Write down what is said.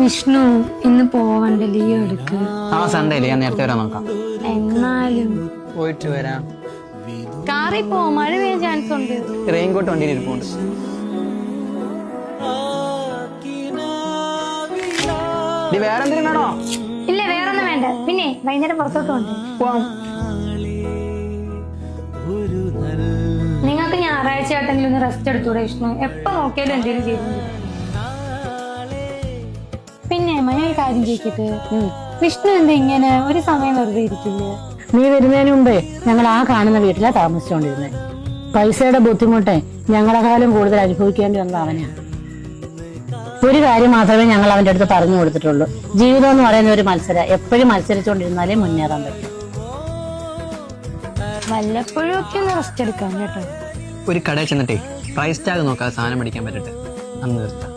വിഷ്ണു ഇന്ന് പോവണ്ട, ലീവ് എടുക്ക്. ആ സൺഡേ ഞാൻ നേരത്തെ വരാൻ നോക്കാം. എന്നാലും പോയിട്ട് വരാം. കാറിൽ പോ, മഴ പെയ്യാൻ ചാൻസ് ഉണ്ട്. റെയിൻകോട്ട് വണ്ടിയിൽ ഇരിപ്പുണ്ട്. വേറെ എന്തെങ്കിലും വേണോ? ഇല്ല, വേറൊന്നും വേണ്ട. പിന്നെ വൈകുന്നേരം പുറത്തോട്ട് ഉണ്ട്. നിങ്ങൾക്ക് ഞായറാഴ്ച ആയിട്ടെങ്കിലും ഒന്ന് റെസ്റ്റ് എടുത്തൂടെ വിഷ്ണു? എപ്പോ നോക്കിയാലും എന്തെങ്കിലും ചെയ്തു. പിന്നെ ഒരു കാര്യം ചോദിക്കട്ടെ, വിഷ്ണു എന്താ ഇങ്ങനെ ഒരു സമയം വെറുതെ ഇരിക്കില്ലേ? നീ വരുന്നതിന് മുമ്പേ ഞങ്ങൾ ആ കാണുന്ന വീട്ടിലാണ് താമസിച്ചുകൊണ്ടിരുന്നത്. പൈസയുടെ ബുദ്ധിമുട്ട് ഞങ്ങളെക്കാളും കൂടുതൽ അനുഭവിക്കേണ്ടി വന്നത് അവനാണ്. ഒരു കാര്യം മാത്രമേ ഞങ്ങൾ അവന്റെ അടുത്ത് പറഞ്ഞു കൊടുത്തിട്ടുള്ളൂ, ജീവിതം എന്ന് പറയുന്ന ഒരു മത്സരം, എപ്പോഴും മത്സരിച്ചുകൊണ്ടിരുന്നാലേ മുന്നേറാൻ പറ്റും. വല്ലപ്പോഴും ഒക്കെ ഒന്ന് റെസ്റ്റ് എടുക്കാം കേട്ടോ. ഒരു കടയിൽ ചെന്നിട്ടേ പ്രൈസ് ടാഗ് നോക്കാതെ സാധനം മേടിക്കാൻ പറ്റട്ടെ, അന്ന് നിർത്താം.